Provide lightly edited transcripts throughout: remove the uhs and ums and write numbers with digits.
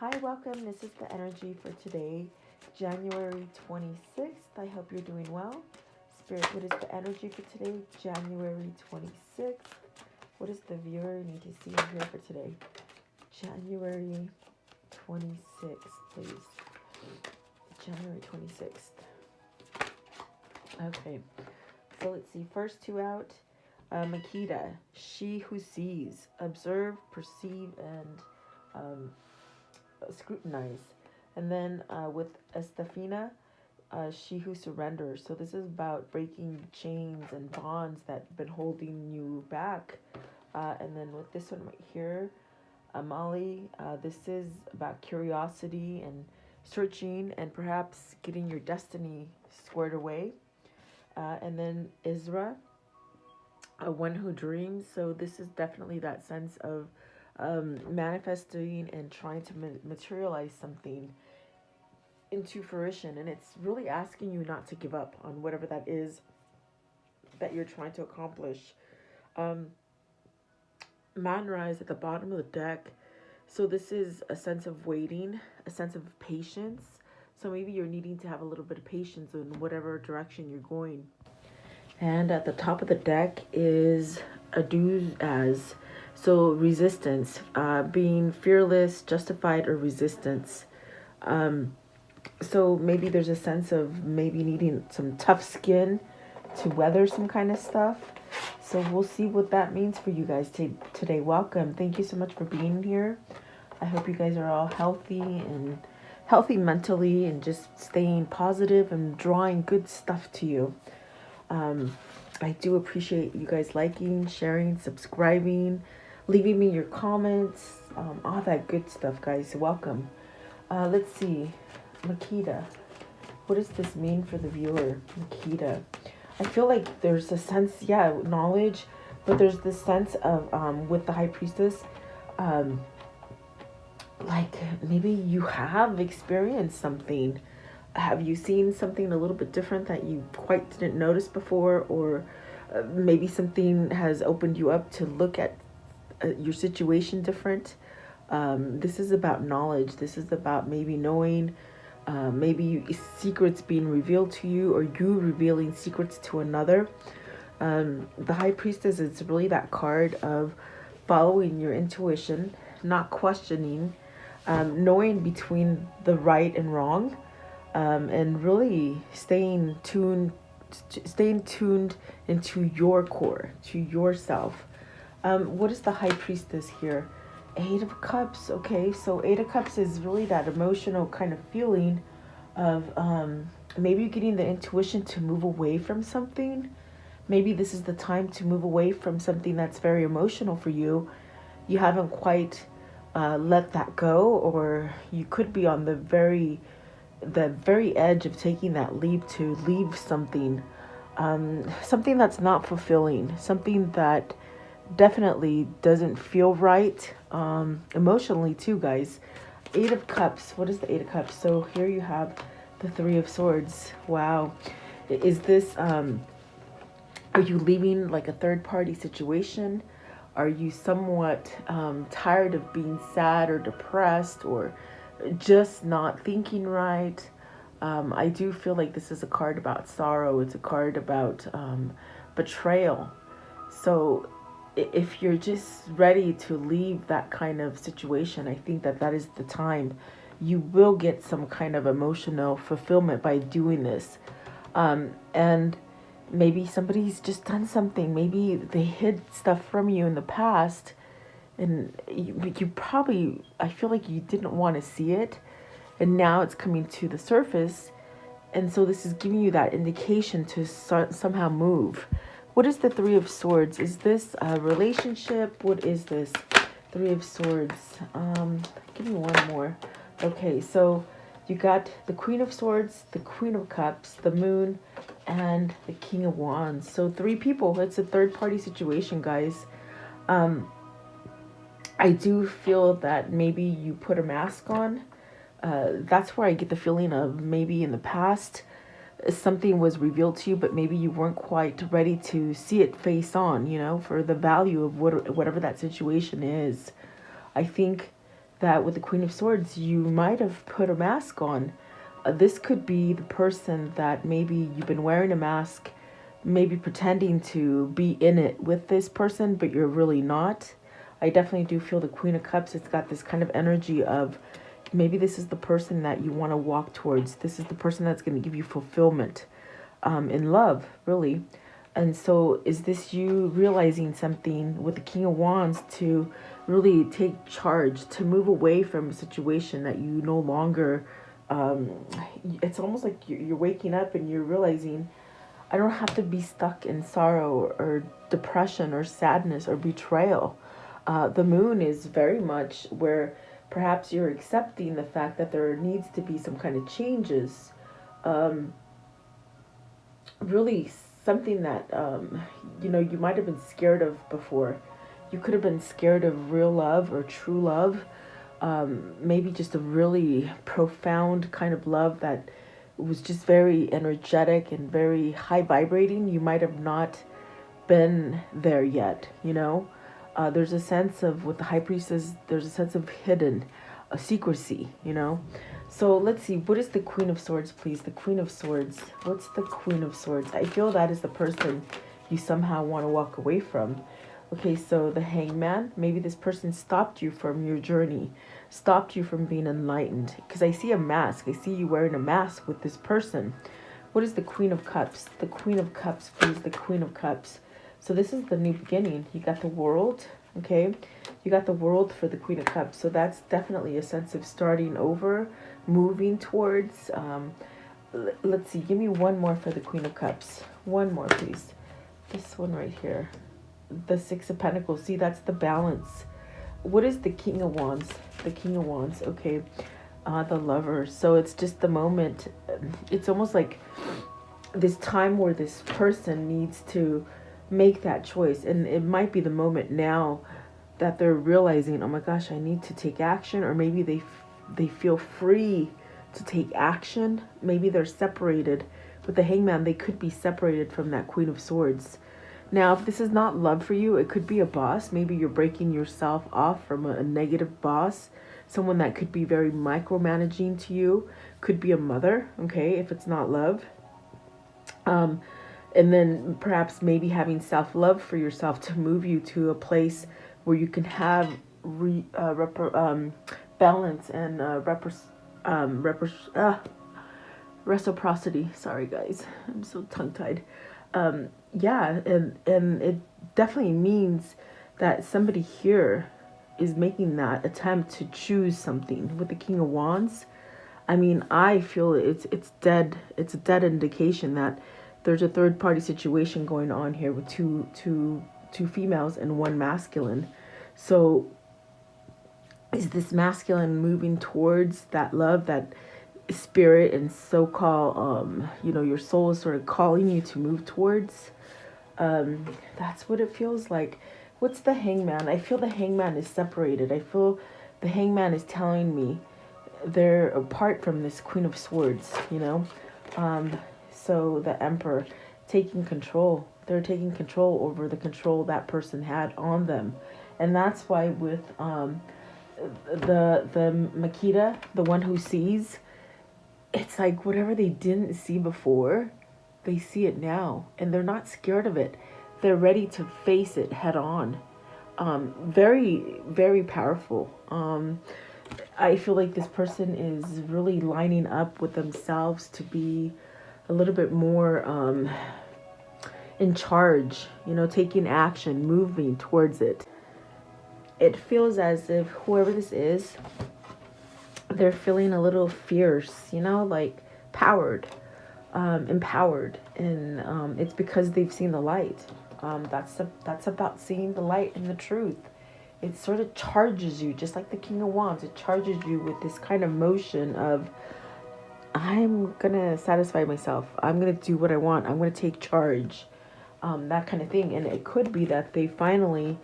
Hi, welcome. This is the energy for today, January 26th. I hope you're doing well. Spirit, what is the energy for today, January 26th? What does the viewer need to see and hear for today, January 26th, please? January 26th. Okay, so let's see. First two out. Makita, she who sees, observe, perceive, and scrutinize. And then with Estefina, she who surrenders. So this is about breaking chains and bonds that have been holding you back. And then with this one right here, Amali, this is about curiosity and searching and perhaps getting your destiny squared away. And then Isra, one who dreams. So this is definitely that sense of manifesting and trying to materialize something into fruition. And it's really asking you not to give up on whatever that is that you're trying to accomplish. Man rise at the bottom of the deck. So this is a sense of waiting, a sense of patience. So maybe you're needing to have a little bit of patience in whatever direction you're going. And at the top of the deck is a do as. So resistance, being fearless, justified, or resistance. So maybe there's a sense of maybe needing some tough skin to weather some kind of stuff. So we'll see what that means for you guys today. Welcome. Thank you so much for being here. I hope you guys are all healthy mentally and just staying positive and drawing good stuff to you. I do appreciate you guys liking, sharing, subscribing, leaving me your comments, all that good stuff, guys. Welcome. Let's see. Makita. What does this mean for the viewer? Makita. I feel like there's a sense, knowledge, but there's this sense of, with the high priestess, like maybe you have experienced something. Have you seen something a little bit different that you quite didn't notice before, or maybe something has opened you up to look at your situation different? This is about knowledge. This is about maybe knowing, maybe secrets being revealed to you, or you revealing secrets to another. The high priestess is really that card of following your intuition, not questioning, knowing between the right and wrong, and really staying tuned into your core, to yourself. What is the high priestess here? Eight of Cups. Okay, so Eight of Cups is really that emotional kind of feeling of maybe getting the intuition to move away from something. Maybe this is the time to move away from something that's very emotional for you. You haven't quite let that go, or you could be on the very edge of taking that leap to leave something, something that's not fulfilling, something that definitely doesn't feel right, emotionally too, guys. Eight of Cups. What is the Eight of Cups? So here you have the Three of Swords. Wow. Is this, are you leaving like a third party situation? Are you somewhat tired of being sad or depressed, or just not thinking right? I do feel like this is a card about sorrow. It's a card about betrayal. So if you're just ready to leave that kind of situation, I think that is the time. You will get some kind of emotional fulfillment by doing this. And maybe somebody's just done something. Maybe they hid stuff from you in the past, and you probably, I feel like you didn't want to see it, and now it's coming to the surface. And so this is giving you that indication to somehow move. What is the Three of Swords? Is this a relationship? What is this? Three of Swords. Give me one more. Okay, so you got the Queen of Swords, the Queen of Cups, the Moon, and the King of Wands. So three people. It's a third party situation, guys. I do feel that maybe you put a mask on. That's where I get the feeling of maybe in the past something was revealed to you, but maybe you weren't quite ready to see it face on, for the value of whatever that situation is. I think that with the Queen of Swords, you might have put a mask on. This could be the person that maybe you've been wearing a mask, maybe pretending to be in it with this person, but you're really not. I definitely do feel the Queen of Cups. It's got this kind of energy of maybe this is the person that you want to walk towards. This is the person that's going to give you fulfillment in love, really. And so is this you realizing something with the King of Wands to really take charge, to move away from a situation that you no longer, it's almost like you're waking up and you're realizing, I don't have to be stuck in sorrow or depression or sadness or betrayal. The moon is very much where perhaps you're accepting the fact that there needs to be some kind of changes. Really something that, you might have been scared of before. You could have been scared of real love or true love. Maybe just a really profound kind of love that was just very energetic and very high vibrating. You might have not been there yet, There's a sense of, with the High Priestess, there's a sense of hidden, a secrecy, So let's see, what is the Queen of Swords, please? The Queen of Swords. What's the Queen of Swords? I feel that is the person you somehow want to walk away from. Okay, so the Hangman, maybe this person stopped you from your journey, stopped you from being enlightened. Because I see a mask. I see you wearing a mask with this person. What is the Queen of Cups? The Queen of Cups, please, the Queen of Cups. So this is the new beginning. You got the World, okay? You got the World for the Queen of Cups. So that's definitely a sense of starting over, moving towards. Let's see. Give me one more for the Queen of Cups. One more, please. This one right here. The Six of Pentacles. See, that's the balance. What is the King of Wands? The King of Wands. Okay. The Lover. So it's just the moment. It's almost like this time where this person needs to make that choice. And it might be the moment now that they're realizing, oh my gosh, I need to take action. Or maybe they feel free to take action. Maybe they're separated. With the Hangman, they could be separated from that Queen of Swords. Now, if this is not love for you, it could be a boss. Maybe you're breaking yourself off from a negative boss. Someone that could be very micromanaging to you. Could be a mother, okay, if it's not love. And then perhaps maybe having self-love for yourself to move you to a place where you can have balance and reciprocity. Sorry, guys. I'm so tongue-tied. Yeah, and it definitely means that somebody here is making that attempt to choose something. With the King of Wands, I mean, I feel it's dead. It's a dead indication that there's a third party situation going on here with two females and one masculine. So is this masculine moving towards that love, that spirit, and so-called, your soul is sort of calling you to move towards? That's what it feels like. What's the Hangman? I feel the Hangman is separated. I feel the Hangman is telling me they're apart from this Queen of Swords, So the Emperor taking control. They're taking control over the control that person had on them. And that's why with the Makita, the one who sees, it's like whatever they didn't see before, they see it now. And they're not scared of it. They're ready to face it head on. Very, very powerful. I feel like this person is really lining up with themselves to be a little bit more in charge, taking action, moving towards it. It feels as if whoever this is, they're feeling a little fierce, like empowered. And it's because they've seen the light. That's about seeing the light and the truth. It sort of charges you, just like the King of Wands. It charges you with this kind of motion of, I'm going to satisfy myself. I'm going to do what I want. I'm going to take charge. That kind of thing. And it could be that they finally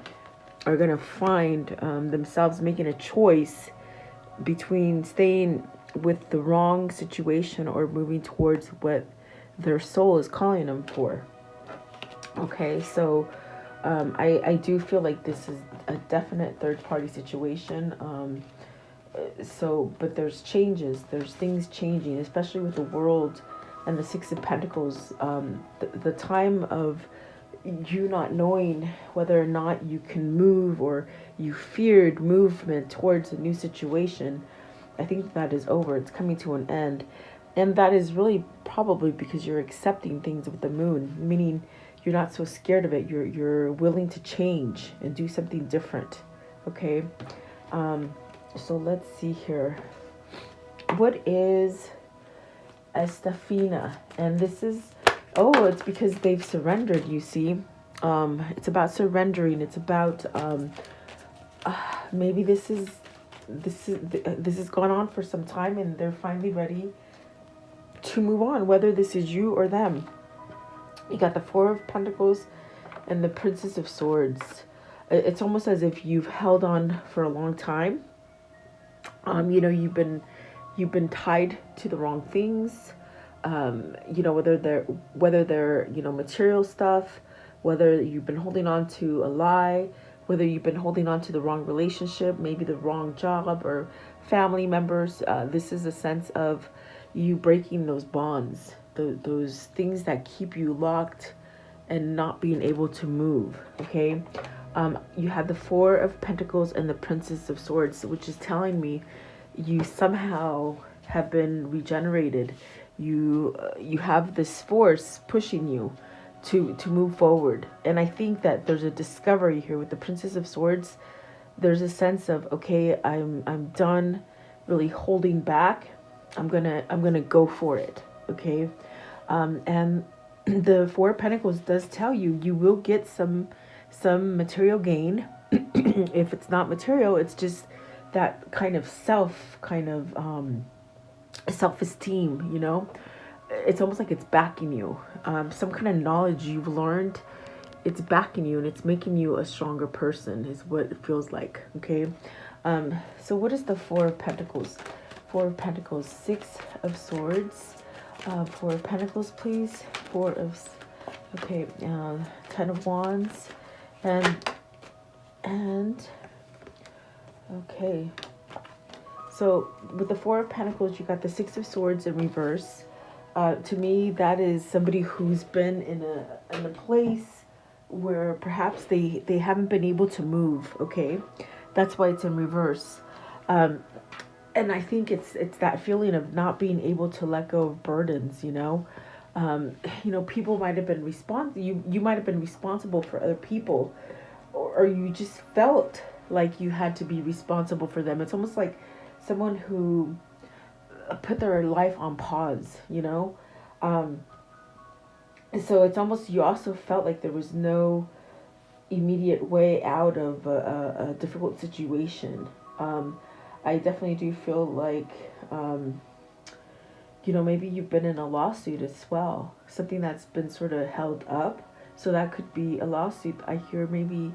are going to find themselves making a choice between staying with the wrong situation or moving towards what their soul is calling them for. Okay, so I do feel like this is a definite third-party situation. So, but there's changes, there's things changing, especially with the world and the Six of Pentacles. The time of you not knowing whether or not you can move, or you feared movement towards a new situation, I think that is over. It's coming to an end. And that is really probably because you're accepting things with the moon, meaning you're not so scared of it. You're willing to change and do something different. Okay. So let's see here. What is Estefina? And this is, oh, it's because they've surrendered, you see. It's about surrendering. It's about maybe this has gone on for some time and they're finally ready to move on, whether this is you or them. You got the Four of Pentacles and the Princess of Swords. It's almost as if you've held on for a long time. You know, you've been tied to the wrong things. You know, whether they're you know, material stuff, whether you've been holding on to a lie, whether you've been holding on to the wrong relationship, maybe the wrong job or family members. This is a sense of you breaking those bonds, those things that keep you locked and not being able to move. Okay. You have the Four of Pentacles and the Princess of Swords, which is telling me you somehow have been regenerated. You have this force pushing you to move forward. And I think that there's a discovery here with the Princess of Swords. There's a sense of, okay, I'm done really holding back. I'm gonna go for it. Okay. And the Four of Pentacles does tell you you will get some material gain. If it's not material, it's just that kind of self-esteem, you know. It's almost like it's backing you. Some kind of knowledge you've learned, it's backing you and it's making you a stronger person is what it feels like. Okay. So what is the Four of Pentacles? Four of Pentacles, Six of Swords, Four of Pentacles, please. Okay, Ten of Wands, and okay. So with the Four of Pentacles, you got the Six of Swords in reverse. To me, that is somebody who's been in a place where perhaps they haven't been able to move. Okay, that's why it's in reverse. And I think it's that feeling of not being able to let go of burdens. You know, people might have been you might have been responsible for other people, or you just felt like you had to be responsible for them. It's almost like someone who put their life on pause, you know. So it's almost, you also felt like there was no immediate way out of a difficult situation. I definitely do feel like, maybe you've been in a lawsuit as well, something that's been sort of held up. So that could be a lawsuit. I hear maybe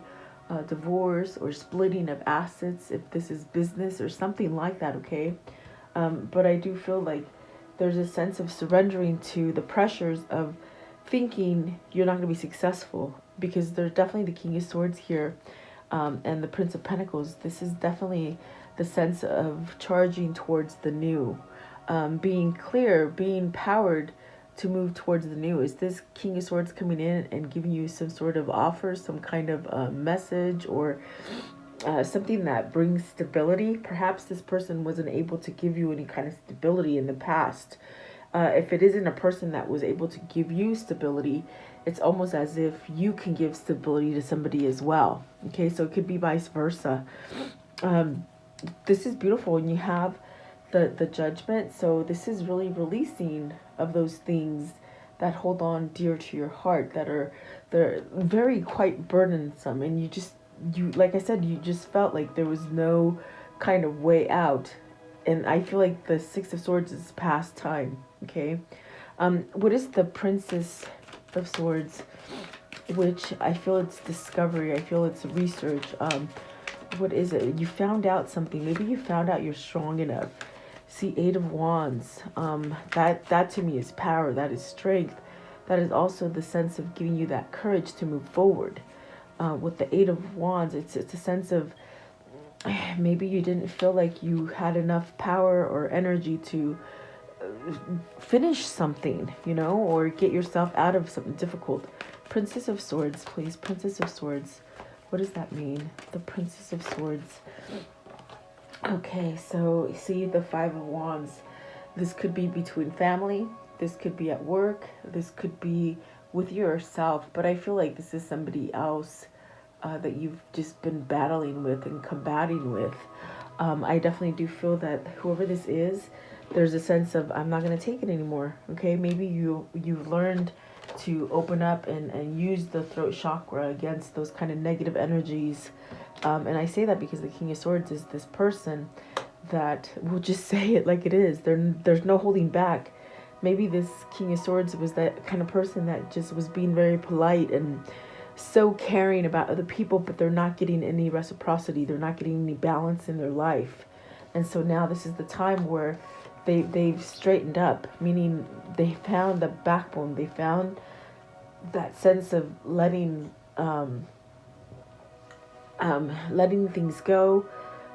divorce or splitting of assets, if this is business or something like that. Okay. But I do feel like there's a sense of surrendering to the pressures of thinking you're not going to be successful, because there's definitely the King of Swords here, and the Prince of Pentacles. This is definitely the sense of charging towards the new, being clear, being powered to move towards the new. Is this King of Swords coming in and giving you some sort of offer, some kind of message, or something that brings stability? Perhaps this person wasn't able to give you any kind of stability in the past. If it isn't a person that was able to give you stability, it's almost as if you can give stability to somebody as well. Okay, so it could be vice versa. This is beautiful, and you have the Judgment. So this is really releasing of those things that hold on dear to your heart, they're very quite burdensome, and you like I said, you just felt like there was no kind of way out. And I feel like the Six of Swords is past time. Okay. What is the Princess of Swords? Which I feel it's discovery. I feel it's research. What is it? You found out something. Maybe you found out you're strong enough. See, Eight of Wands. That to me is power. That is strength. That is also the sense of giving you that courage to move forward. With the Eight of Wands, it's a sense of maybe you didn't feel like you had enough power or energy to finish something, or get yourself out of something difficult. Princess of Swords, please. Princess of Swords. What does that mean? The Princess of Swords. Okay, so see the Five of Wands. This could be between family. This could be at work. This could be with yourself. But I feel like this is somebody else that you've just been battling with and combating with. I definitely do feel that whoever this is, there's a sense of, I'm not going to take it anymore. Okay, maybe you've learned to open up and use the throat chakra against those kind of negative energies. And I say that because the King of Swords is this person that will just say it like it is. There's no holding back. Maybe this King of Swords was that kind of person that just was being very polite and so caring about other people, but they're not getting any reciprocity. They're not getting any balance in their life. And so now this is the time where they've straightened up, meaning they found the backbone. They found that sense of letting things go,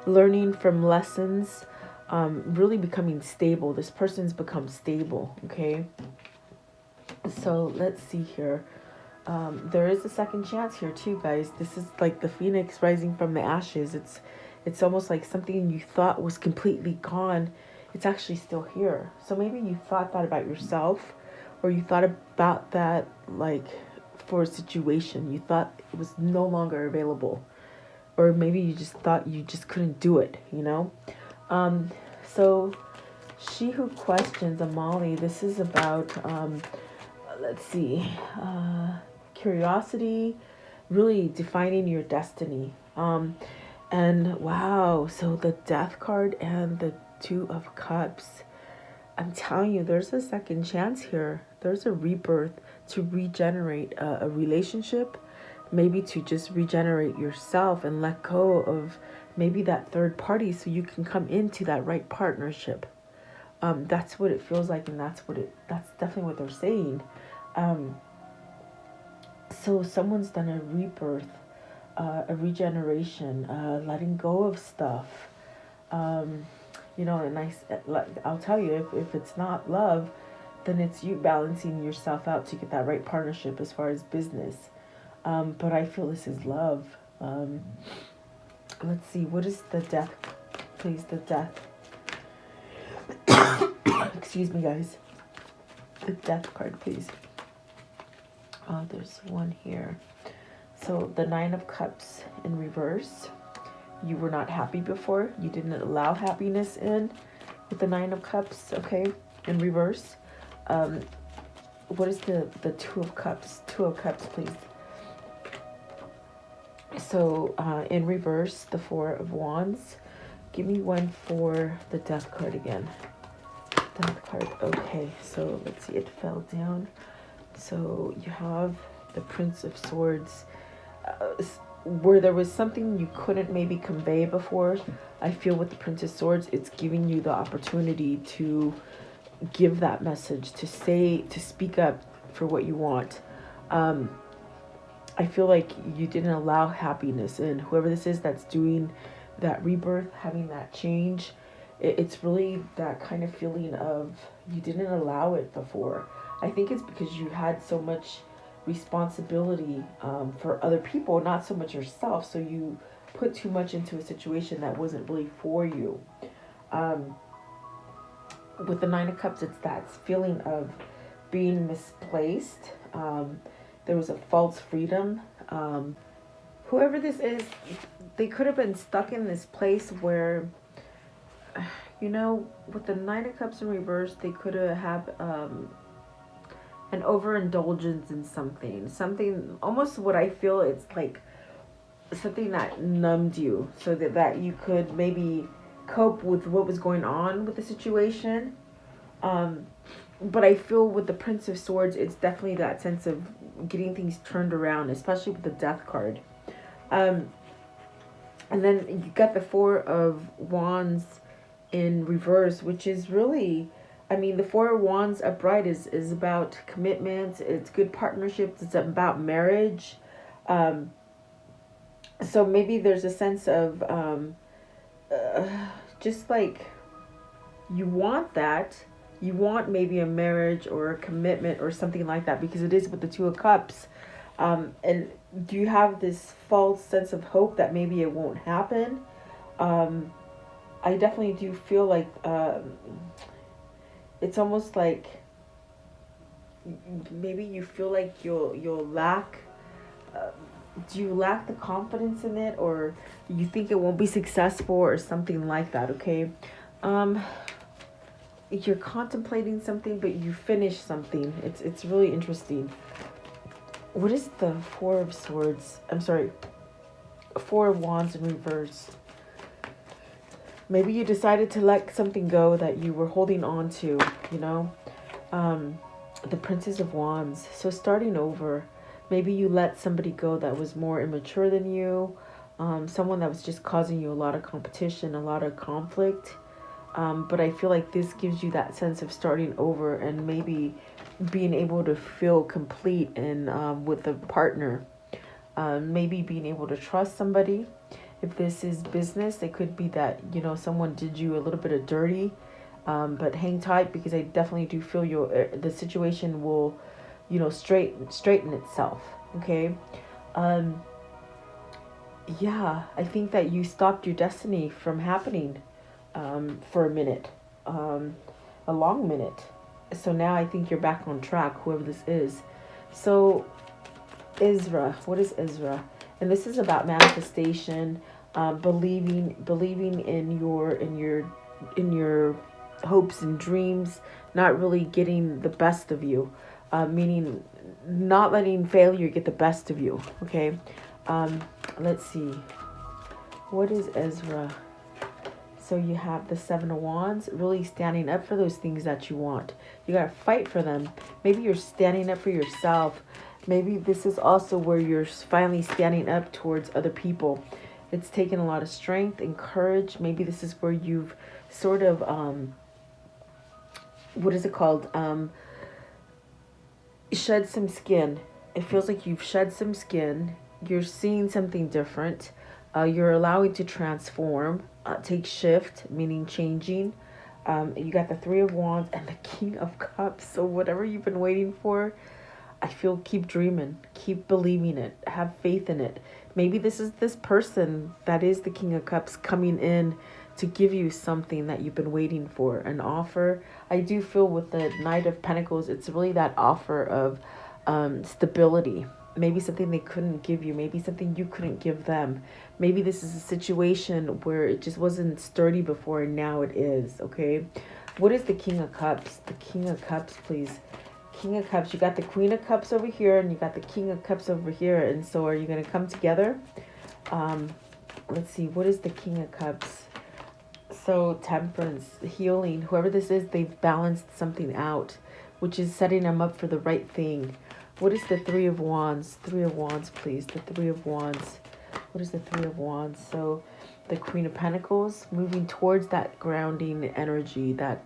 learning from lessons, really becoming stable. This person's become stable, okay? So let's see here. There is a second chance here too, guys. This is like the phoenix rising from the ashes. It's almost like something you thought was completely gone. It's actually still here. So maybe you thought that about yourself, or you thought about that like for a situation. You thought it was no longer available, or maybe you just thought you just couldn't do it, So She Who Questions, Amali, this is about, let's see, curiosity, really defining your destiny. And wow, so the Death card and the Two of Cups. I'm telling you, there's a second chance here. There's a rebirth to regenerate a relationship, maybe to just regenerate yourself and let go of maybe that third party so you can come into that right partnership. That's what it feels like, and that's definitely what they're saying. So someone's done a rebirth, a regeneration, letting go of stuff. And I'll tell you, if it's not love, then it's you balancing yourself out to get that right partnership as far as business. But I feel this is love. Let's see, what is the Death? Please, the Death. Excuse me, guys. The Death card, please. Oh, there's one here. So the Nine of Cups in reverse. You were not happy before. You didn't allow happiness in with the Nine of Cups, okay, in reverse. What is the Two of Cups? Two of Cups, please. So in reverse, the Four of Wands. Give me one for the Death card again. Death card. Okay, so let's see. It fell down. So you have the Prince of Swords. Where there was something you couldn't maybe convey before, I feel with the Prince of Swords, it's giving you the opportunity to give that message, to speak up for what you want. I feel like you didn't allow happiness in. Whoever this is that's doing that rebirth, having that change, it's really that kind of feeling of you didn't allow it before. I think it's because you had so much responsibility for other people, not so much yourself, so you put too much into a situation that wasn't really for you. With the Nine of Cups, it's that feeling of being misplaced. There was a false freedom. Whoever this is, they could have been stuck in this place where, with the Nine of Cups in reverse, they could have had an overindulgence in something almost what I feel it's like something that numbed you so that you could maybe cope with what was going on with the situation. But I feel with the Prince of Swords, it's definitely that sense of getting things turned around, especially with the Death card. And then you got the Four of Wands in reverse, which is really, the Four of Wands upright is about commitment. It's good partnerships. It's about marriage. So maybe there's a sense of just like you want that. You want maybe a marriage or a commitment or something like that, because it is with the Two of Cups. And do you have this false sense of hope that maybe it won't happen? I definitely do feel like it's almost like maybe you feel like you'll lack. Uh, do you lack the confidence in it, or you think it won't be successful, or something like that? Okay, um, you're contemplating something, but you finish something. It's really interesting. What is the Four of Swords? I'm sorry, Four of Wands in reverse. Maybe you decided to let something go that you were holding on to, you know? The Princess of Wands. So starting over. Maybe you let somebody go that was more immature than you. Someone that was just causing you a lot of competition, a lot of conflict. But I feel like this gives you that sense of starting over and maybe being able to feel complete and with a partner. Maybe being able to trust somebody. If this is business, it could be that, you know, someone did you a little bit of dirty. But hang tight, because I definitely do feel the situation will, you know, straighten itself. Okay. Yeah, I think that you stopped your destiny from happening for a minute, a long minute. So now I think you're back on track, whoever this is. So Ezra, what is Ezra? And this is about manifestation, believing in your hopes and dreams, not really getting the best of you, meaning not letting failure get the best of you. Okay, let's see. What is Ezra? So you have the Seven of Wands, really standing up for those things that you want. You got to fight for them. Maybe you're standing up for yourself. Maybe this is also where you're finally standing up towards other people. It's taken a lot of strength and courage. Maybe this is where you've sort of, what is it called? Shed some skin. It feels like you've shed some skin. You're seeing something different. You're allowing to transform, take shift, meaning changing. You got the Three of Wands and the King of Cups. So whatever you've been waiting for, I feel, keep dreaming, keep believing it, have faith in it. Maybe this is this person that is the King of Cups coming in to give you something that you've been waiting for, an offer. I do feel with the Knight of Pentacles, it's really that offer of stability. Maybe something they couldn't give you, maybe something you couldn't give them. Maybe this is a situation where it just wasn't sturdy before and now it is, okay? What is the King of Cups? The King of Cups, please. King of Cups, you got the Queen of Cups over here and you got the King of Cups over here. And so are you going to come together? Let's see, what is the King of Cups? So Temperance, healing, whoever this is, they've balanced something out, which is setting them up for the right thing. What is the Three of Wands? Three of Wands, please. The Three of Wands. What is the Three of Wands? So the Queen of Pentacles, moving towards that grounding energy, that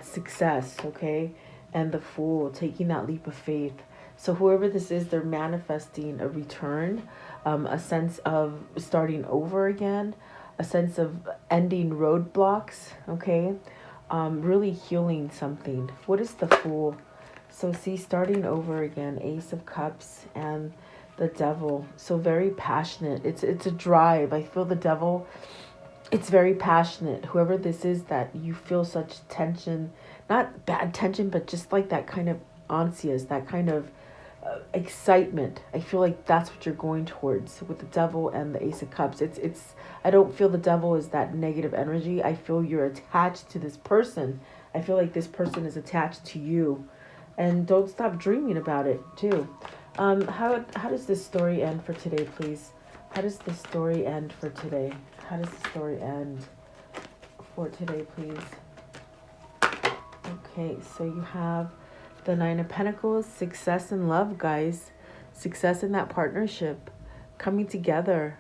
success, okay? And the Fool, taking that leap of faith. So whoever this is, they're manifesting a return, a sense of starting over again, a sense of ending roadblocks, okay? Really healing something. What is the Fool? So see, starting over again, Ace of Cups and the Devil. So very passionate. It's a drive. I feel the Devil, it's very passionate. Whoever this is, that you feel such tension, not bad tension, but just like that kind of ansious, that kind of excitement. I feel like that's what you're going towards with the Devil and the Ace of Cups. It's I don't feel the Devil is that negative energy. I feel you're attached to this person. I feel like this person is attached to you. And don't stop dreaming about it too. How does this story end for today, please? How does the story end for today? How does the story end for today, please? Okay, so you have the Nine of Pentacles, success in love, guys. Success in that partnership, coming together.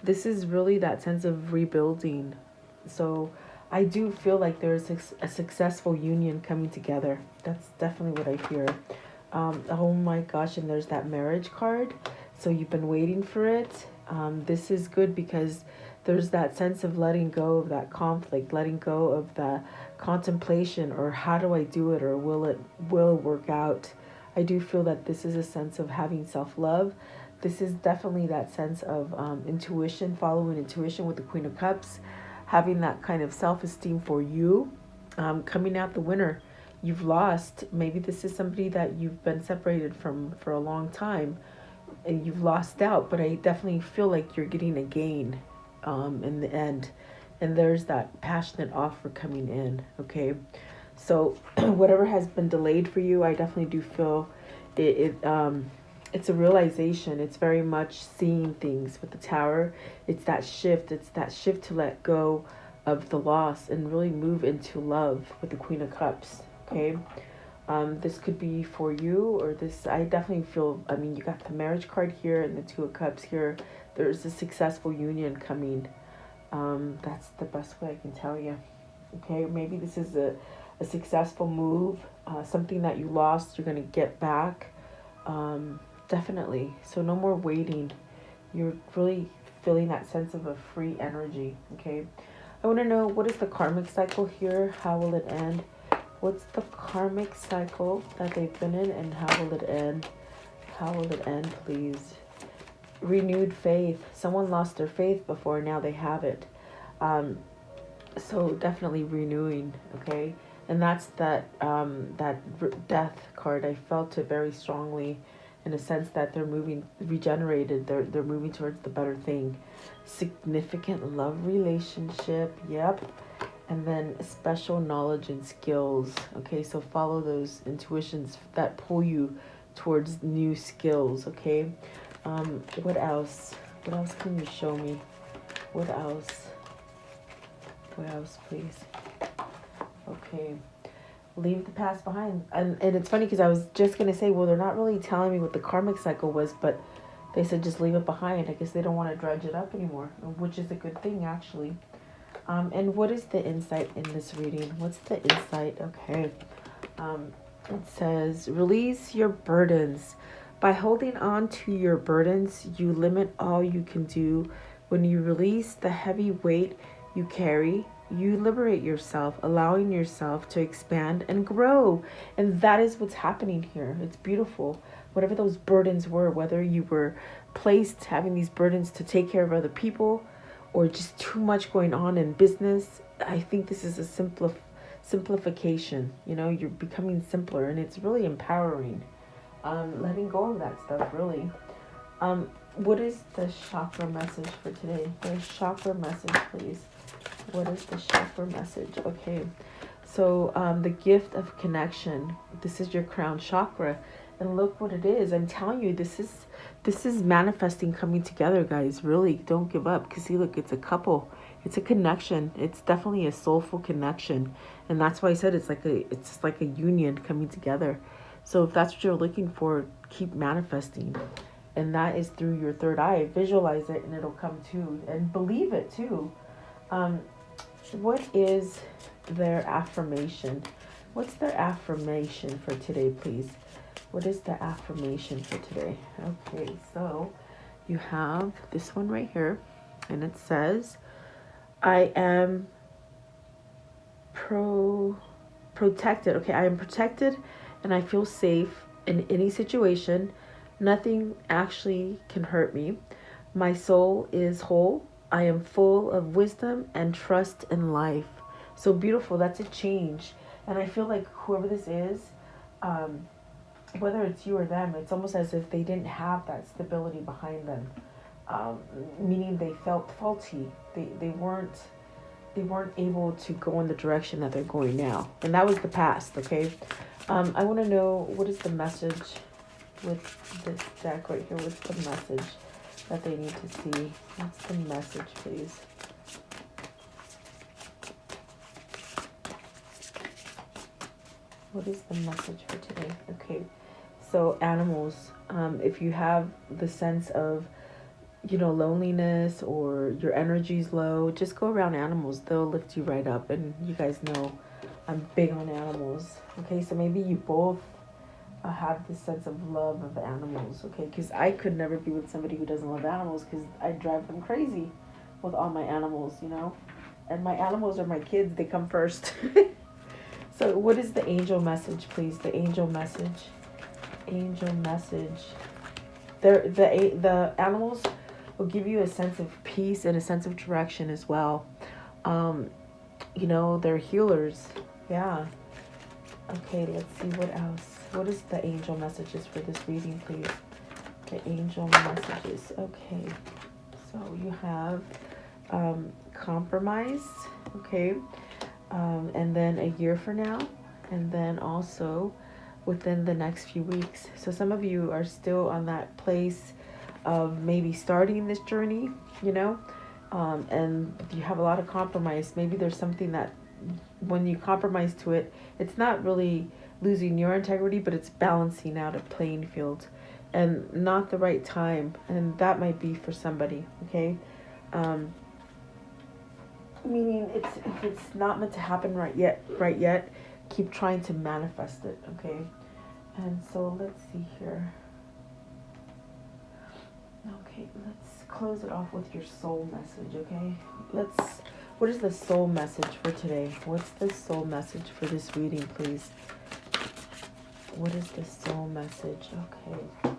This is really that sense of rebuilding. So I do feel like there's a successful union coming together. That's definitely what I hear. Oh my gosh, and there's that marriage card. So you've been waiting for it. This is good because there's that sense of letting go of that conflict, letting go of the contemplation, or how do I do it, or will it work out. I do feel that this is a sense of having self-love. This is definitely that sense of intuition, following intuition with the Queen of Cups, having that kind of self-esteem for you, coming out the winner. You've lost. Maybe this is somebody that you've been separated from for a long time, and you've lost out, but I definitely feel like you're getting a gain in the end. And there's that passionate offer coming in, okay? So whatever has been delayed for you, I definitely do feel it's a realization. It's very much seeing things with the Tower. It's that shift. It's that shift to let go of the loss and really move into love with the Queen of Cups, okay? This could be for you, or this, I definitely feel, I mean, you got the marriage card here and the Two of Cups here. There's a successful union coming. That's the best way I can tell you. Okay, maybe this is a successful move, something that you lost, you're going to get back. Definitely. So no more waiting. You're really feeling that sense of a free energy. Okay, I want to know, what is the karmic cycle here? How will it end? What's the karmic cycle that they've been in, and how will it end? How will it end, please? Renewed faith. Someone lost their faith before, now they have it. So definitely renewing, okay? And that's that death card. I felt it very strongly, in a sense that they're moving, regenerated. They're moving towards the better thing. Significant love relationship. Yep. And then special knowledge and skills. Okay, so follow those intuitions that pull you towards new skills. Okay. What else? What else can you show me? What else? What else, please? Okay. Leave the past behind. And it's funny because I was just going to say, well, they're not really telling me what the karmic cycle was, but they said just leave it behind. I guess they don't want to dredge it up anymore, which is a good thing, actually. And what is the insight in this reading? What's the insight? Okay. It says, release your burdens. By holding on to your burdens, you limit all you can do. When you release the heavy weight you carry, you liberate yourself, allowing yourself to expand and grow. And that is what's happening here. It's beautiful. Whatever those burdens were, whether you were placed having these burdens to take care of other people, or just too much going on in business, I think this is a simplification. You know, you're becoming simpler, and it's really empowering. Letting go of that stuff, really. What is the chakra message for today? The chakra message, please. What is the chakra message? Okay, so the gift of connection. This is your crown chakra, and look what it is. I'm telling you, this is manifesting, coming together, guys. Really, don't give up. Because see, look, it's a couple. It's a connection. It's definitely a soulful connection, and that's why I said it's like a union coming together. So if that's what you're looking for, keep manifesting. And that is through your third eye. Visualize it and it'll come too. And believe it too. What is their affirmation? What's their affirmation for today, please? What is the affirmation for today? Okay, so you have this one right here. And it says, I am protected. Okay, I am protected and I feel safe in any situation. Nothing actually can hurt me. My soul is whole. I am full of wisdom and trust in life. So beautiful. That's a change. And I feel like whoever this is, whether it's you or them, it's almost as if they didn't have that stability behind them. Meaning they felt faulty. They weren't able to go in the direction that they're going now. And that was the past, okay? I want to know, what is the message with this deck right here? What's the message that they need to see? What's the message, please? What is the message for today? Okay, so animals, if you have the sense of, loneliness, or your energy's low, just go around animals. They'll lift you right up. And you guys know I'm big on animals. Okay, so maybe you both have this sense of love of animals, okay? Because I could never be with somebody who doesn't love animals, because I drive them crazy with all my animals, you know? And my animals are my kids, they come first. So what is the angel message, please? The angel message. Angel message. The animals will give you a sense of peace and a sense of direction as well. You know, they're healers. Yeah. Okay, let's see what else. What is the angel messages for this reading, please? The angel messages. Okay. So you have compromise. Okay. And then a year from now. And then also within the next few weeks. So some of you are still on that place of maybe starting this journey, you know, and you have a lot of compromise. Maybe there's something that when you compromise to it, it's not really losing your integrity, but it's balancing out a playing field, and not the right time. And that might be for somebody, okay? Meaning if it's not meant to happen right yet, keep trying to manifest it, okay? And so let's see here. Okay, let's close it off with your soul message, okay? What is the soul message for today? What's the soul message for this reading, please? What is the soul message? Okay.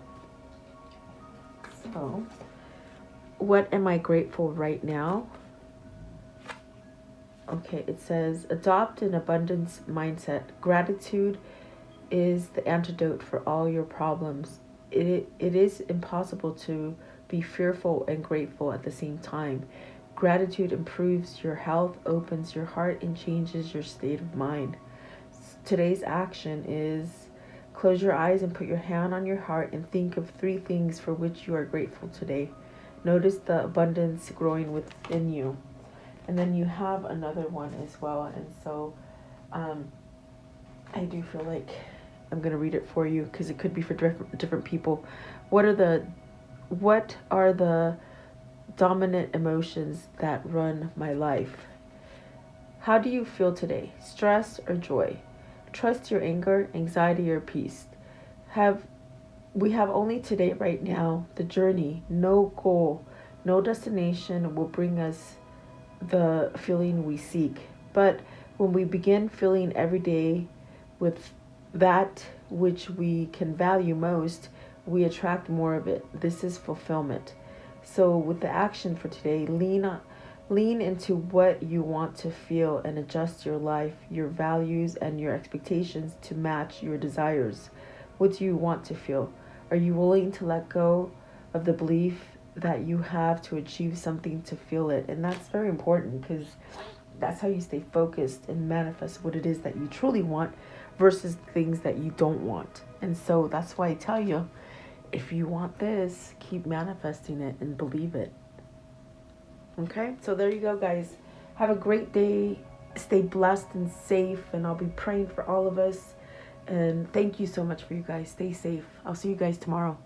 So, what am I grateful right now? Okay, it says, adopt an abundance mindset. Gratitude is the antidote for all your problems. It is impossible to be fearful and grateful at the same time. Gratitude improves your health, opens your heart, and changes your state of mind. Today's action is close your eyes and put your hand on your heart and think of 3 things for which you are grateful today. Notice the abundance growing within you. And then you have another one as well. And so I do feel like I'm going to read it for you because it could be for different people. What are the dominant emotions that run my life? How do you feel today? Stress or joy? Trust your anger, anxiety, or peace. We have only today, right now. The journey, no goal, no destination will bring us the feeling we seek. But when we begin feeling every day with that which we can value most, we attract more of it. This is fulfillment. So with the action for today, lean into what you want to feel and adjust your life, your values, and your expectations to match your desires. What do you want to feel? Are you willing to let go of the belief that you have to achieve something to feel it? And that's very important because that's how you stay focused and manifest what it is that you truly want versus things that you don't want. And so that's why I tell you, if you want this, keep manifesting it and believe it. Okay, so there you go, guys. Have a great day. Stay blessed and safe, and I'll be praying for all of us. And thank you so much for you guys. Stay safe. I'll see you guys tomorrow.